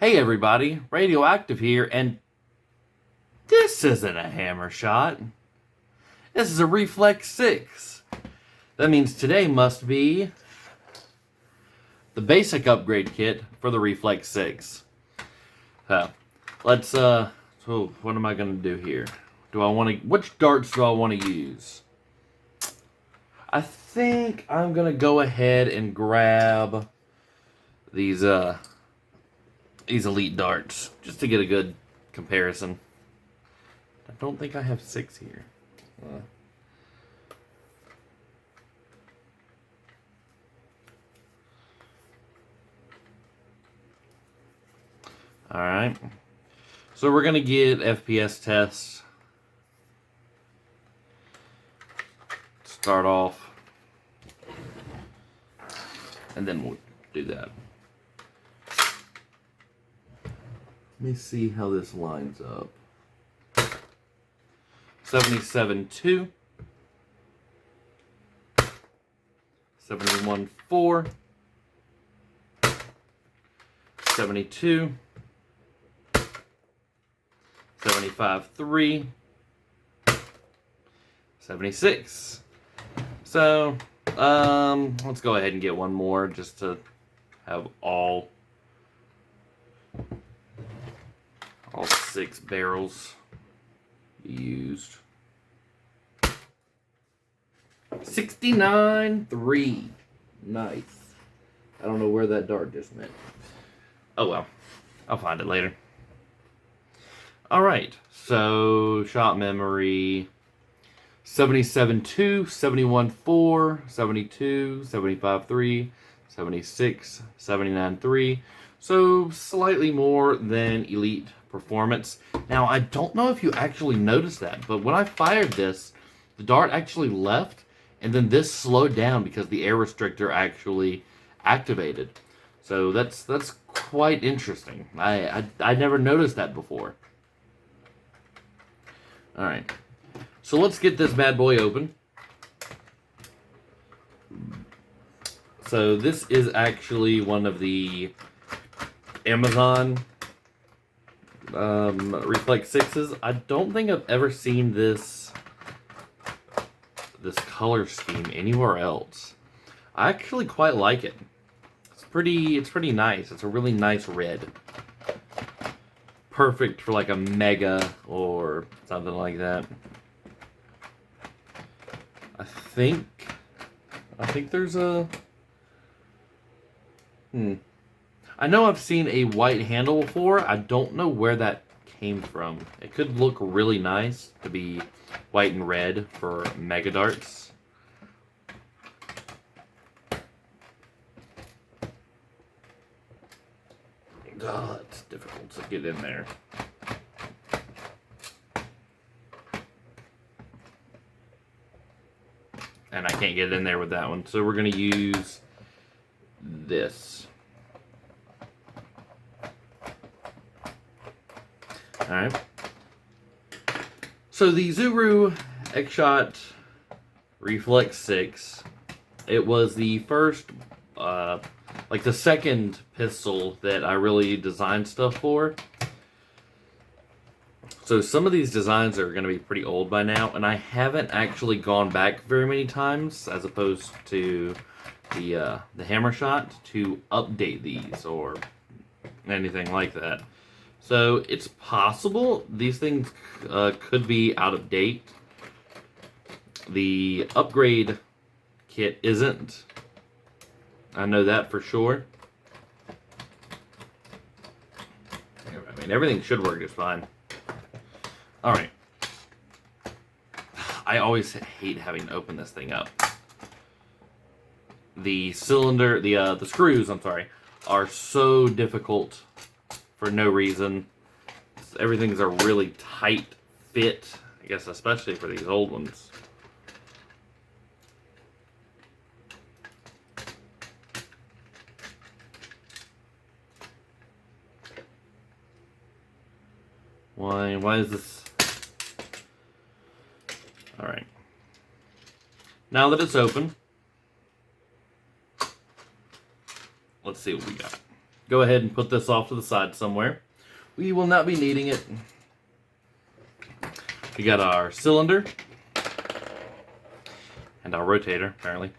Hey everybody, Radioactive here, and this isn't a hammer shot. This is a Reflex 6. That means today must be the Basic Upgrade Kit for the Reflex 6. So, what am I going to do here? Which darts do I want to use? I think I'm going to go ahead and grab these elite darts, just to get a good comparison. I don't think I have 6 here. Alright. So we're going to get FPS tests. Start off. And then we'll do that. Let me see how this lines up. 77.2. 71.4. 72. 75.3. 76. So, let's go ahead and get one more just to have all 6 barrels used. 69.3. Nice. I don't know where that dart just went. Oh well. I'll find it later. Alright. So, shot memory 77.2, 71.4, 72, 75.3, 76, 79.3. So, slightly more than Elite Performance. Now, I don't know if you actually noticed that, but when I fired this, the dart actually left, and then this slowed down because the air restrictor actually activated. So that's quite interesting. I never noticed that before. All right, so let's get this bad boy open. So this is actually one of the Amazon Reflex 6s. I don't think I've ever seen this color scheme anywhere else. I actually quite like it. It's pretty nice. It's a really nice red. Perfect for like a mega or something like that. I think there's a I know I've seen a white handle before. I don't know where that came from. It could look really nice to be white and red for mega darts. God, it's difficult to get in there. And I can't get in there with that one. So we're going to use this. Alright. So the Zuru X-shot Reflex 6, it was the first, like the second pistol that I really designed stuff for. So some of these designs are going to be pretty old by now, and I haven't actually gone back very many times, as opposed to the hammer shot, to update these or anything like that. So it's possible these things could be out of date. The upgrade kit isn't. I know that for sure. I mean, everything should work just fine. Alright. I always hate having to open this thing up. The cylinder, the screws, I'm sorry, are so difficult for no reason. Everything's a really tight fit, I guess, especially for these old ones. Why is this? All right. Now that it's open, let's see what we got. go ahead and put this off to the side somewhere. We will not be needing it. We got our cylinder and our rotator, apparently.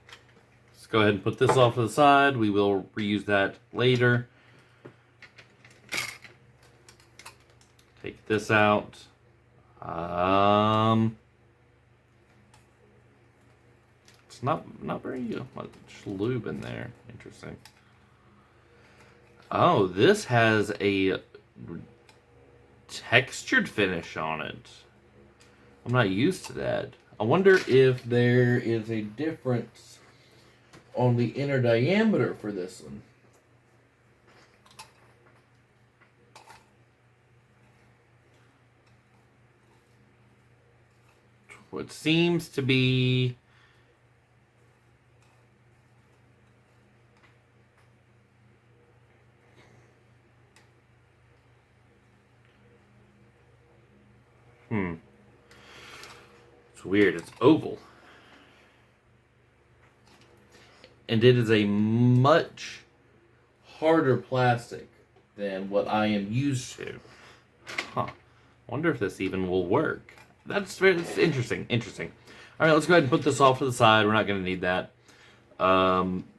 Let's go ahead and put this off to the side. We will reuse that later. Take this out. It's not very much lube in there. Interesting. Oh, this has a textured finish on it. I'm not used to that. I wonder if there is a difference on the inner diameter for this one. What seems to be it's weird. It's oval. And it is a much harder plastic than what I am used to. Huh. Wonder if this even will work. That's interesting. Interesting. All right, let's go ahead and put this off to the side. We're not going to need that.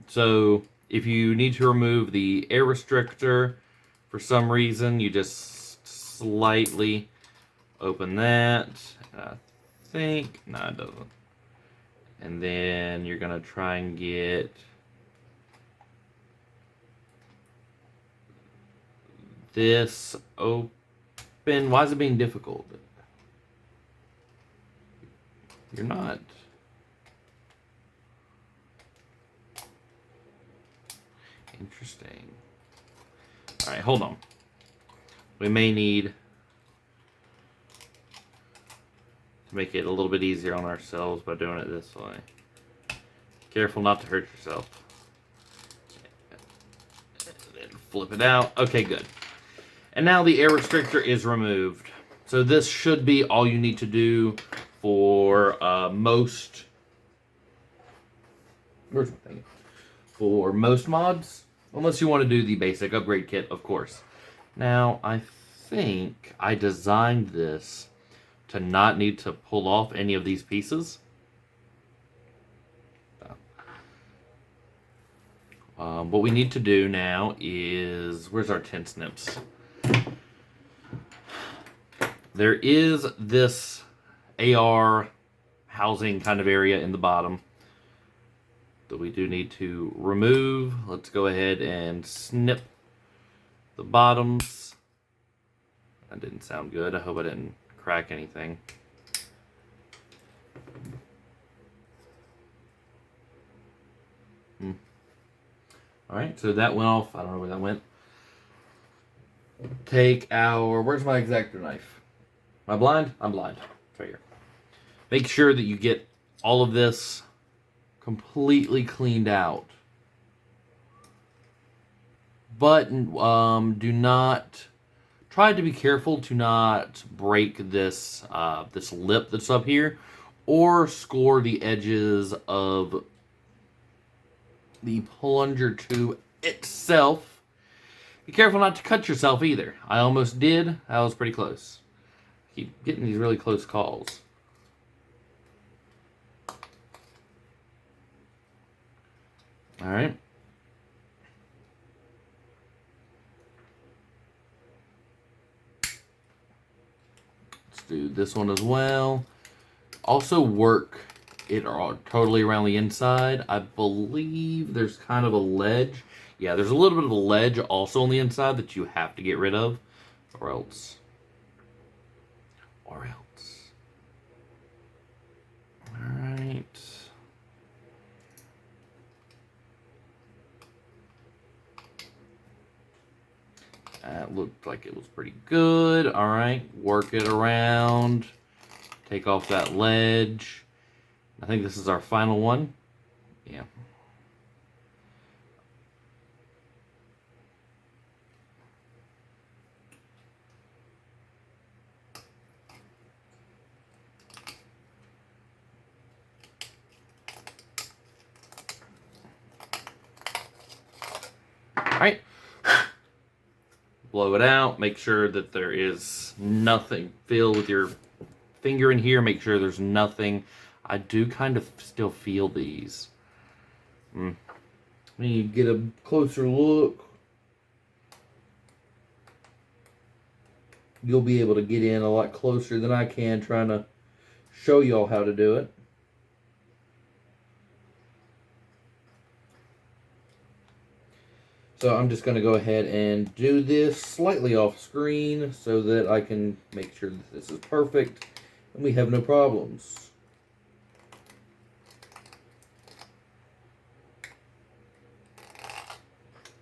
So if you need to remove the air restrictor for some reason, you just slightly open that. I think, no, it doesn't. And then you're going to try and get this open. Why is it being difficult? You're not. Interesting. All right, hold on. We may need to make it a little bit easier on ourselves by doing it this way. Careful not to hurt yourself. And then flip it out. Okay, good. And now the air restrictor is removed. So this should be all you need to do for most mods, unless you want to do the basic upgrade kit, of course. Now, I think I designed this to not need to pull off any of these pieces. What we need to do now is, where's our tin snips? There is this AR housing kind of area in the bottom that we do need to remove. Let's go ahead and snip the bottoms. That didn't sound good. I hope I didn't crack anything. Alright, so that went off. I don't know where that went. Take our, where's my X-Acto knife? Am I blind? I'm blind. It's right here. Make sure that you get all of this completely cleaned out. But do not, try to be careful to not break this this lip that's up here, or score the edges of the plunger tube itself. Be careful not to cut yourself either. I almost did. That was pretty close. Keep getting these really close calls. All right. Let's do this one as well. Also work it totally around the inside. I believe there's kind of a ledge. Yeah, there's a little bit of a ledge also on the inside that you have to get rid of, or else. All right. That looked like it was pretty good. All right, work it around. Take off that ledge. I think this is our final one. Yeah. All right. blow it out. Make sure that there is nothing. Feel with your finger in here. Make sure there's nothing. I do kind of still feel these. When you get a closer look, you'll be able to get in a lot closer than I can trying to show y'all how to do it. So I'm just going to go ahead and do this slightly off screen so that I can make sure that this is perfect and we have no problems.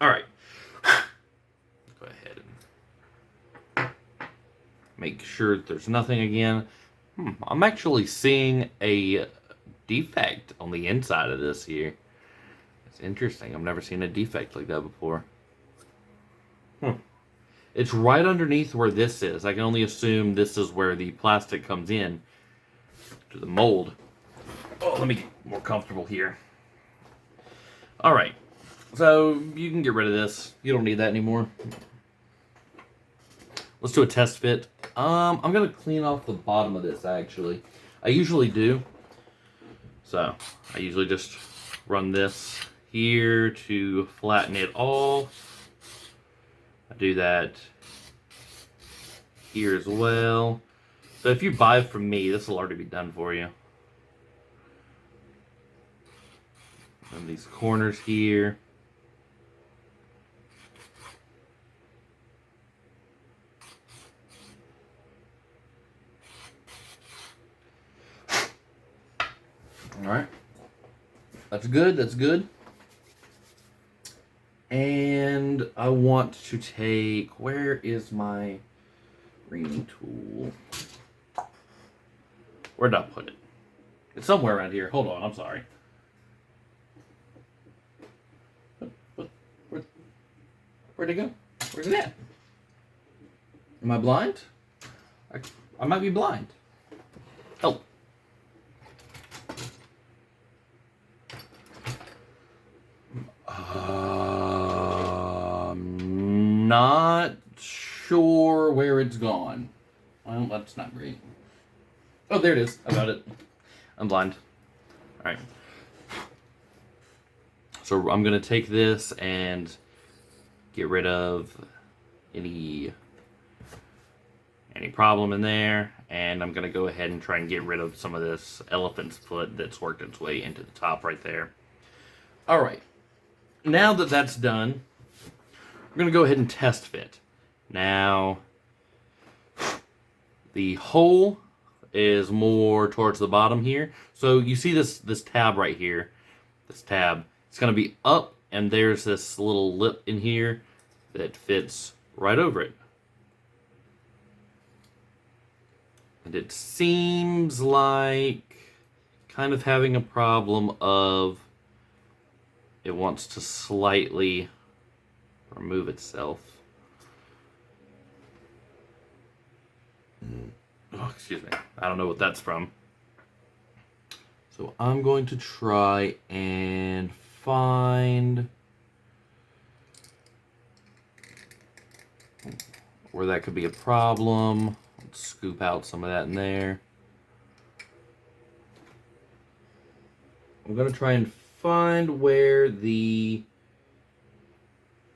Alright. Go ahead and make sure that there's nothing again. I'm actually seeing a defect on the inside of this here. It's interesting. I've never seen a defect like that before. It's right underneath where this is. I can only assume this is where the plastic comes in to the mold. Oh, let me get more comfortable here. Alright. So, you can get rid of this. You don't need that anymore. Let's do a test fit. I'm going to clean off the bottom of this, actually. I usually do. So, I usually just run this here to flatten it off. I do that here as well. So if you buy from me, this will already be done for you. And these corners here. Alright. That's good, that's good. And I want to take, where is my reaming tool? Where'd I put it? It's somewhere around here. Hold on, I'm sorry. Where'd it go? Where's it at? Am I blind? I might be blind. Oh. Not sure where it's gone. Well, that's not great. Oh, there it is. I got it. I'm blind. Alright. So I'm going to take this and get rid of any problem in there. And I'm going to go ahead and try and get rid of some of this elephant's foot that's worked its way into the top right there. Alright. Now that that's done, we're going to go ahead and test fit. Now, the hole is more towards the bottom here. So you see this tab right here. This tab. It's going to be up, and there's this little lip in here that fits right over it. And it seems like kind of having a problem of it wants to slightly remove itself. Oh, excuse me. I don't know what that's from. So I'm going to try and find where that could be a problem. Let's scoop out some of that in there. I'm going to try and find where the...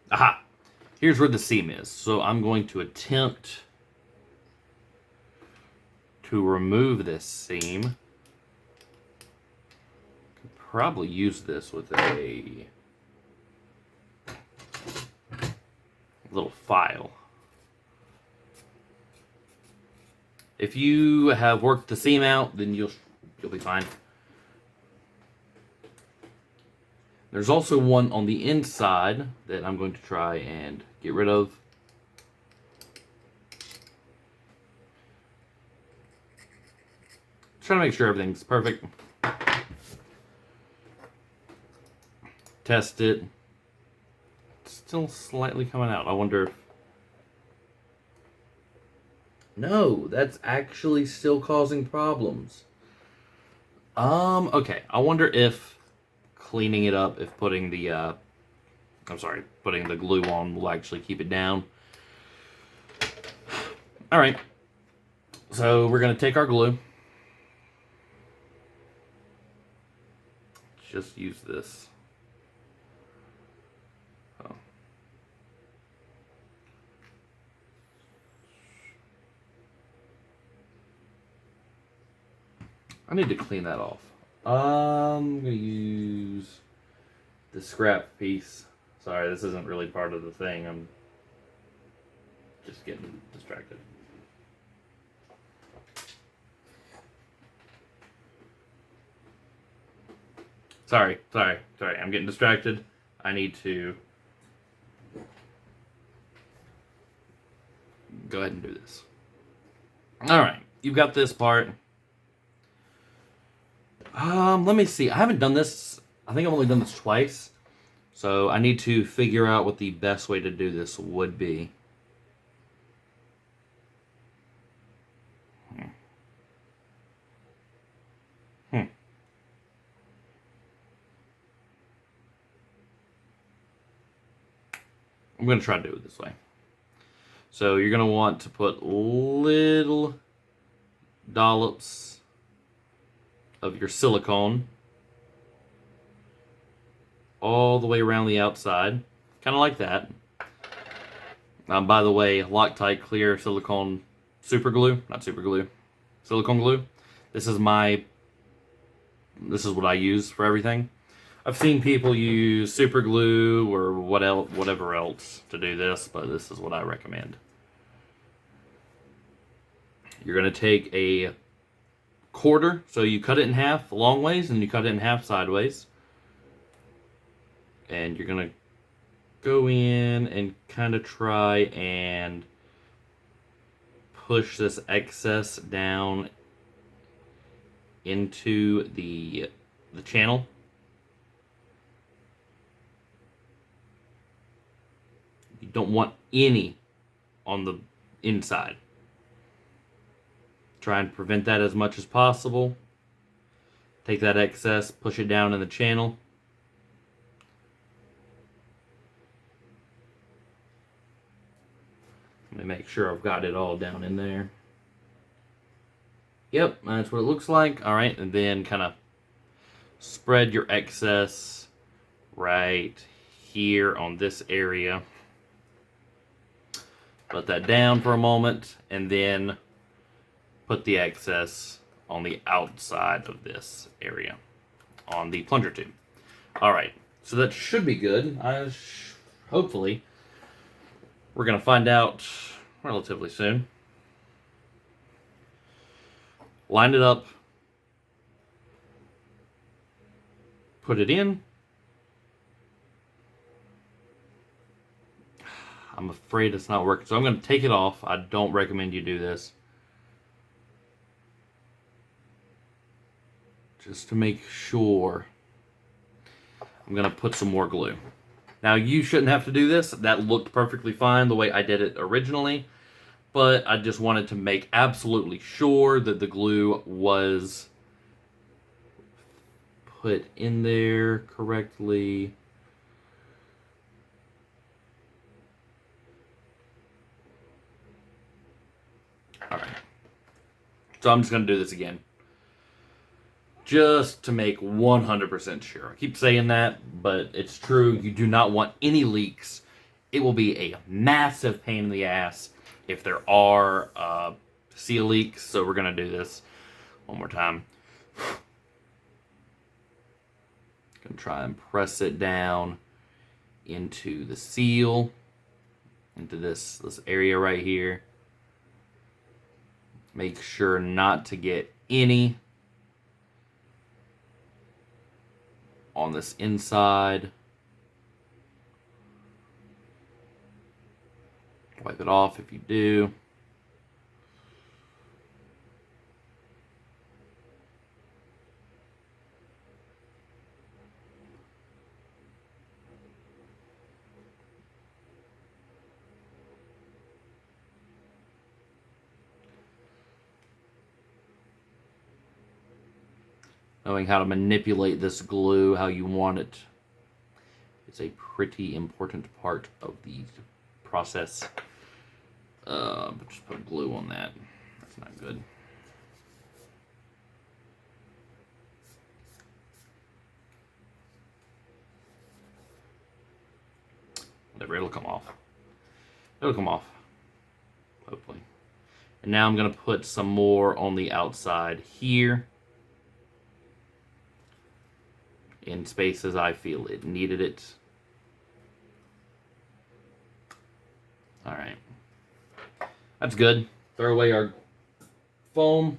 Aha! Here's where the seam is. So I'm going to attempt to remove this seam. Could probably use this with a little file. If you have worked the seam out, then you'll be fine. There's also one on the inside that I'm going to try and get rid of. Trying to make sure everything's perfect. Test it. It's still slightly coming out. I wonder if... No, that's actually still causing problems. Okay. I wonder if cleaning it up, if putting the, putting the glue on will actually keep it down. All right. So we're going to take our glue. Just use this. Oh. I need to clean that off. I'm going to use the scrap piece. Sorry, this isn't really part of the thing. I'm just getting distracted. Sorry. I'm getting distracted. I need to go ahead and do this. All right, you've got this part. Let me see. I haven't done this. I think I've only done this twice. So I need to figure out what the best way to do this would be. I'm going to try to do it this way. So you're going to want to put little dollops of your silicone all the way around the outside, kind of like that. By the way, Loctite clear silicone super glue, not super glue, silicone glue. This is what I use for everything. I've seen people use super glue or whatever else to do this, but this is what I recommend. You're going to take a quarter, so you cut it in half long ways and you cut it in half sideways. And you're going to go in and kind of try and push this excess down into the channel. You don't want any on the inside. Try and prevent that as much as possible. Take that excess, push it down in the channel. Let me make sure I've got it all down in there. Yep, that's what it looks like. All right, and then kind of spread your excess right here on this area. Let that down for a moment, and then put the excess on the outside of this area on the plunger tube. All right, so that should be good. Hopefully, we're going to find out relatively soon. Line it up, put it in. I'm afraid it's not working, so I'm going to take it off. I don't recommend you do this. Just to make sure. I'm going to put some more glue. Now, you shouldn't have to do this. That looked perfectly fine the way I did it originally. But I just wanted to make absolutely sure that the glue was put in there correctly. All right. So I'm just going to do this again. Just to make 100% sure. I keep saying that, but it's true. You do not want any leaks. It will be a massive pain in the ass if there are seal leaks. So we're going to do this one more time. Going to try and press it down into the seal, into this area right here. Make sure not to get any on this inside. Wipe it off if you do. Knowing how to manipulate this glue how you want it is a pretty important part of the process. but just put glue on that. That's not good. Whatever, it'll come off. It'll come off, hopefully. And now I'm going to put some more on the outside here, in spaces I feel it needed it. All right. That's good. Throw away our foam.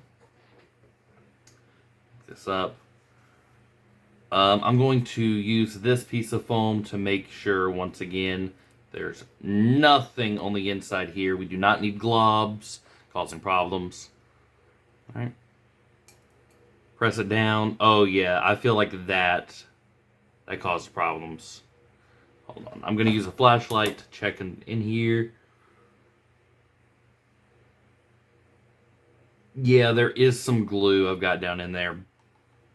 Pick this up. I'm going to use this piece of foam to make sure, once again, there's nothing on the inside here. We do not need globs causing problems. All right. Press it down. Oh, yeah. I feel like that caused problems. Hold on. I'm going to use a flashlight to check in here. Yeah, there is some glue I've got down in there,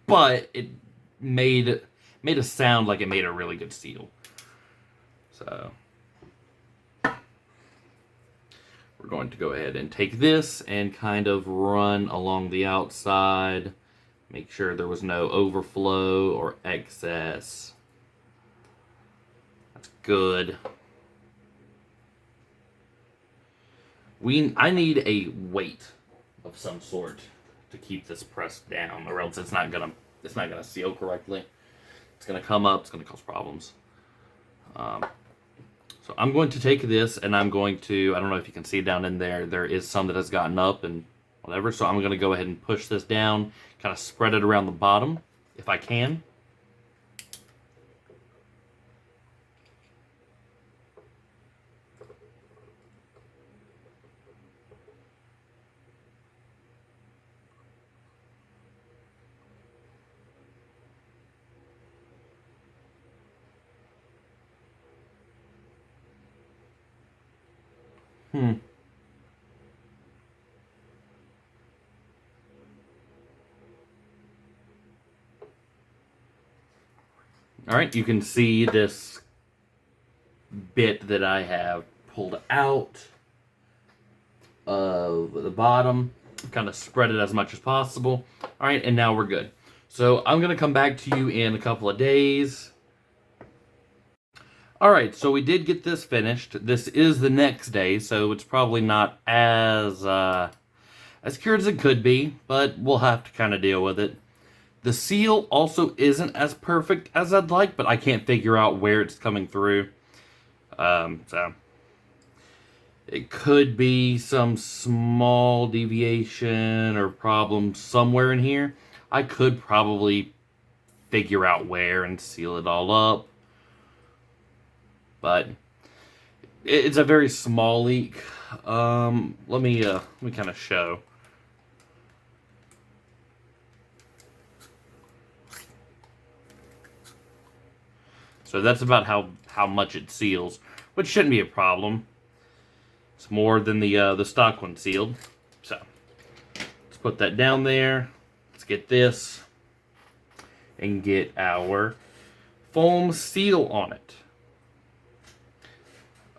but it made a sound like it made a really good seal. So we're going to go ahead and take this and kind of run along the outside. Make sure there was no overflow or excess. That's good. I need a weight of some sort to keep this pressed down, or else it's not gonna seal correctly. It's gonna come up. It's gonna cause problems. So I'm going to take this and I'm going to, I don't know if you can see down in there, there is some that has gotten up and whatever. So I'm going to go ahead and push this down, kind of spread it around the bottom if I can. All right, you can see this bit that I have pulled out of the bottom. Kind of spread it as much as possible. All right, and now we're good. So I'm going to come back to you in a couple of days. All right, so we did get this finished. This is the next day, so it's probably not as cured as it could be, but we'll have to kind of deal with it. The seal also isn't as perfect as I'd like, but I can't figure out where it's coming through. So it could be some small deviation or problem somewhere in here. I could probably figure out where and seal it all up. But it's a very small leak. Let me kind of show. So that's about how much it seals, which shouldn't be a problem. It's more than the stock one sealed. So let's put that down there. Let's get this and get our foam seal on it.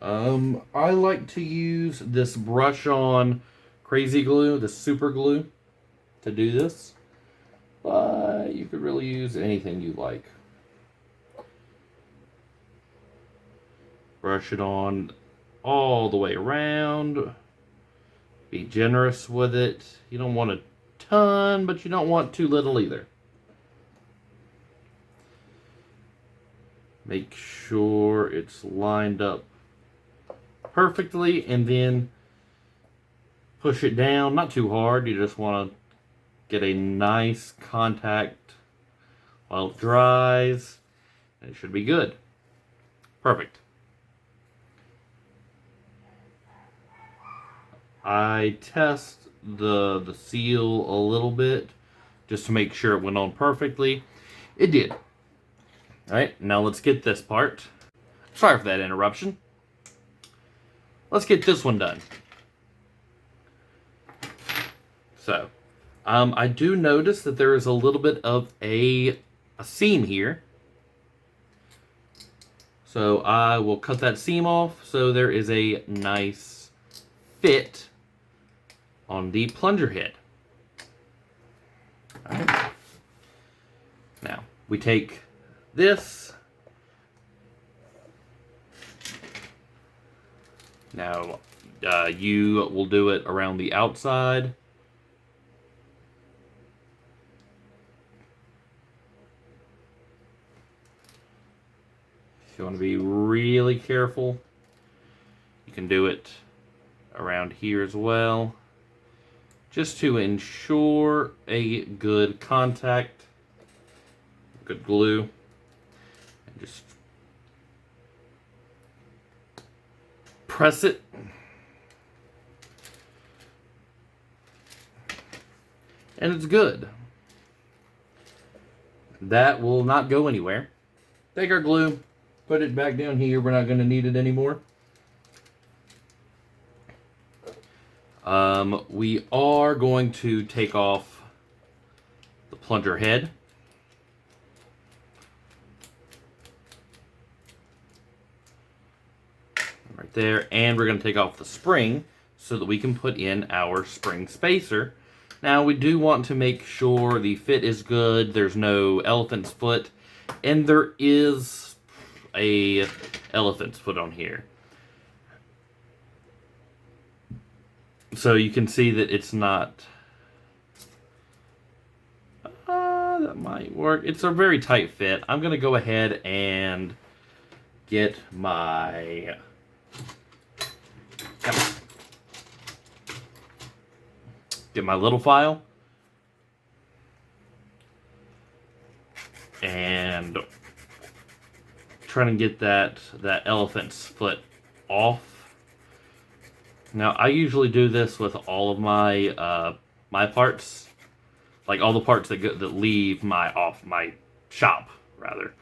I like to use this brush-on crazy glue, the super glue, to do this. But you could really use anything you like. Brush it on all the way around. Be generous with it. You don't want a ton, but you don't want too little either. Make sure it's lined up perfectly, and then push it down, not too hard. You just want to get a nice contact while it dries, and it should be good. Perfect. I test the seal a little bit just to make sure it went on perfectly. It did. All right, now let's get this part. Sorry for that interruption. Let's get this one done. So, I do notice that there is a little bit of a seam here. So I will cut that seam off so there is a nice fit on the plunger head. All right. Now, we take this. Now, you will do it around the outside. If you want to be really careful, you can do it around here as well, just to ensure a good contact, good glue, and just press it. And it's good. That will not go anywhere. Take our glue, put it back down here. We're not going to need it anymore. We are going to take off the plunger head. Right there. And we're going to take off the spring so that we can put in our spring spacer. Now, we do want to make sure the fit is good. There's no elephant's foot. And there is a elephant's foot on here. So you can see that it's not... that might work. It's a very tight fit. I'm going to go ahead and get my... Get my little file. And trying to get that elephant's foot off. Now, I usually do this with all of my my parts, like all the parts that leave my shop, rather.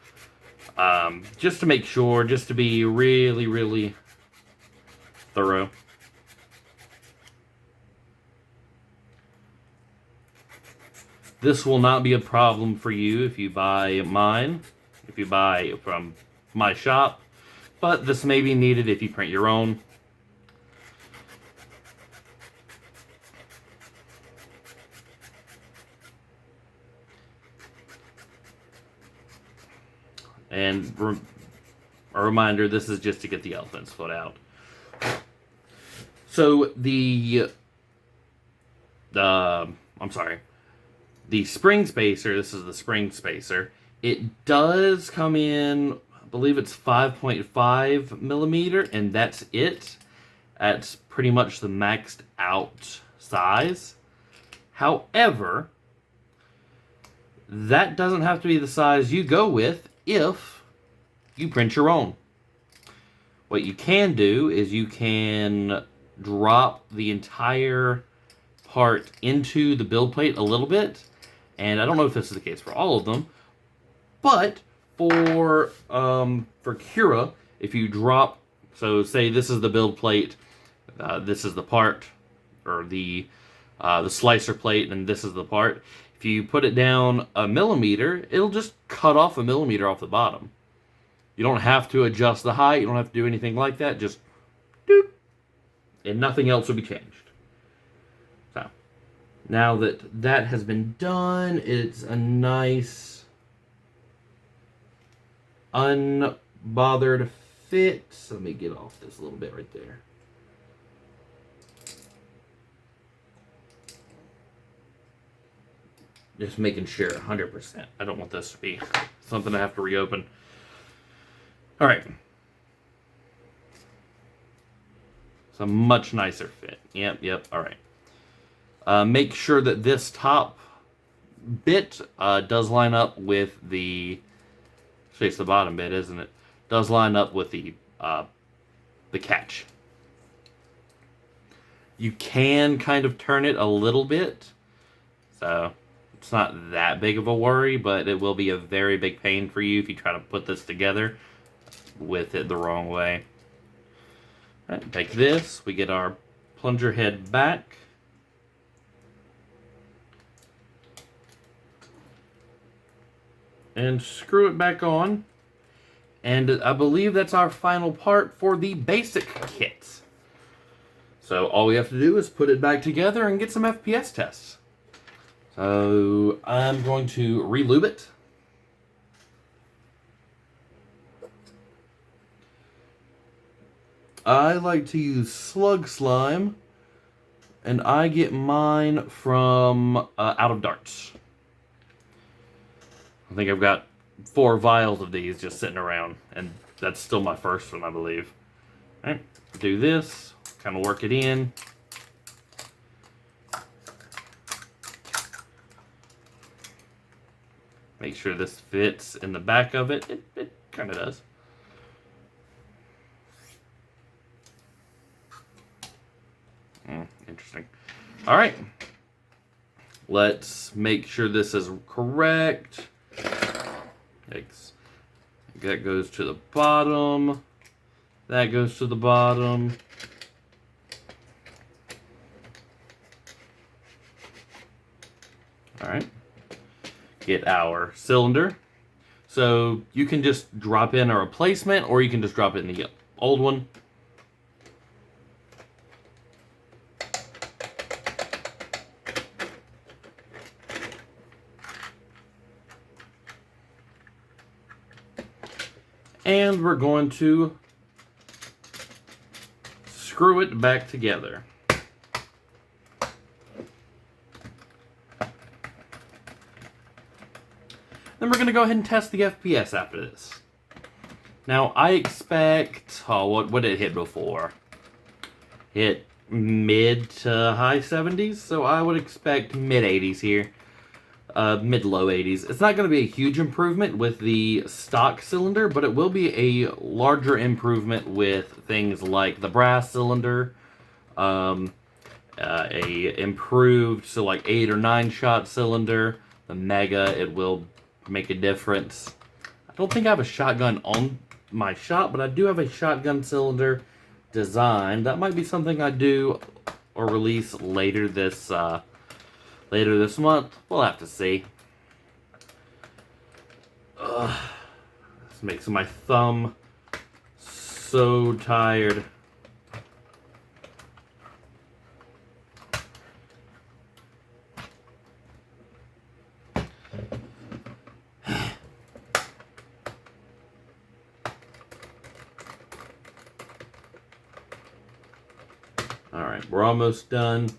Just to make sure, just to be really, really thorough. This will not be a problem for you if you buy mine, if you buy from my shop, but this may be needed if you print your own. And a reminder, this is just to get the elephant's foot out. So the spring spacer, this is the spring spacer. It does come in, I believe it's 5.5 millimeter, and that's it. That's pretty much the maxed out size. However, that doesn't have to be the size you go with if you print your own. What you can do is you can drop the entire part into the build plate a little bit, and I don't know if this is the case for all of them, but for Cura, if you drop, so say this is the build plate, this is the part, or the slicer plate, and this is the part. If you put it down a millimeter, it'll just cut off a millimeter off the bottom. You don't have to adjust the height. You don't have to do anything like that. Just doop, and nothing else will be changed. So, now that that has been done, it's a nice, unbothered fit. So let me get off this a little bit right there. Just making sure, 100%. I don't want this to be something I have to reopen. All right. It's a much nicer fit. Yep, all right. Make sure that this top bit does line up with the... It's the bottom bit, isn't it? Does line up with the catch. You can kind of turn it a little bit. So... it's not that big of a worry, but it will be a very big pain for you if you try to put this together with it the wrong way. All right, take this. We get our plunger head back. And screw it back on. And I believe that's our final part for the basic kit. So all we have to do is put it back together and get some FPS tests. So I'm going to re-lube it. I like to use slug slime, and I get mine from Out of Darts. I think I've got 4 vials of these just sitting around, and that's still my first one, I believe. All right, do this, kind of work it in. Make sure this fits in the back of it. It kind of does. Interesting. All right. Let's make sure this is correct. That goes to the bottom. That goes to the bottom. All right. Get our cylinder. So you can just drop in a replacement, or you can just drop it in the old one. And we're going to screw it back together. Then we're going to go ahead and test the FPS after this. Now, I expect, what did it hit before? Hit mid to high 70s, so I would expect mid 80s here. Mid-low 80s. It's not going to be a huge improvement with the stock cylinder, but it will be a larger improvement with things like the brass cylinder, a improved, so like 8 or 9 shot cylinder, the mega. It will make a difference. I don't think I have a shotgun on my shop, but I do have a shotgun cylinder design. That might be something I do or release later this month. We'll have to see. This makes my thumb so tired. Alright, we're almost done.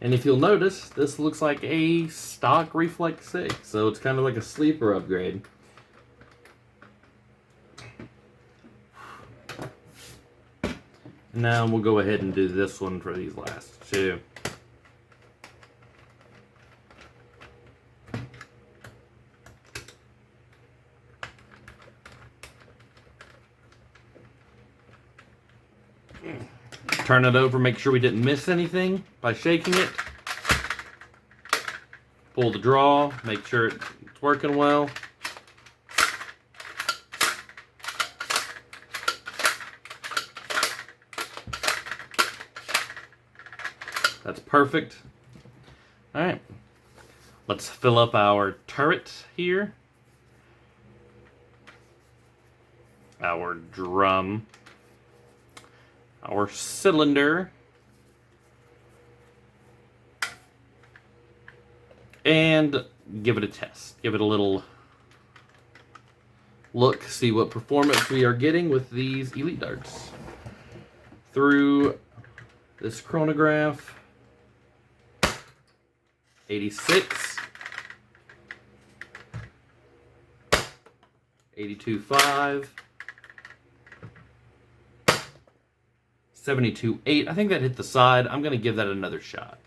And if you'll notice, this looks like a stock Reflex 6, so it's kind of like a sleeper upgrade. Now we'll go ahead and do this one for these last 2. Turn it over, make sure we didn't miss anything by shaking it. Pull the draw, make sure it's working well. That's perfect. All right, let's fill up our turret here. Our drum. Our cylinder, and give it a test. Give it a little look, see what performance we are getting with these Elite Darts. Through this chronograph, 86, 82.5, 72.8. I think that hit the side. I'm going to give that another shot.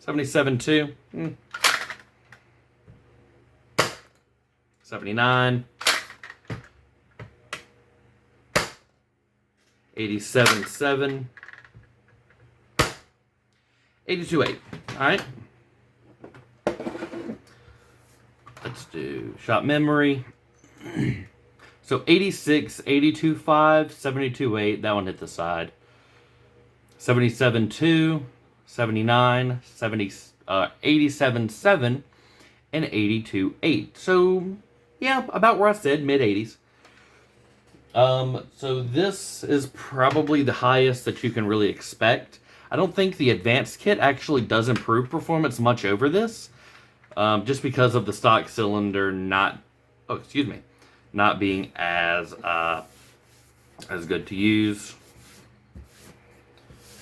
$77.2. 79. 87.7. 82.8. All right. Let's do shot memory. So 86, 82.5, 72.8. That one hit the side. 77.2, 79, 70, 87.7, and 82.8. So, yeah, about where I said, mid-80s. So this is probably the highest that you can really expect. I don't think the advanced kit actually does improve performance much over this, just because of the stock cylinder not being as good to use.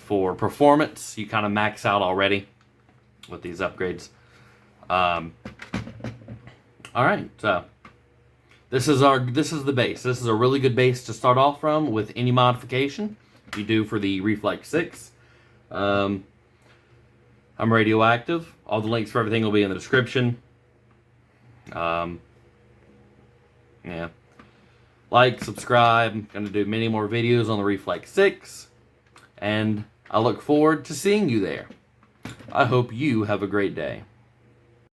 For performance, you kind of max out already with these upgrades. All right, so this is the base. This is a really good base to start off from with any modification you do for the Reflex 6. I'm Radioactive. All the links for everything will be in the description. Yeah. Like, subscribe. I'm going to do many more videos on the Reflex 6. And I look forward to seeing you there. I hope you have a great day.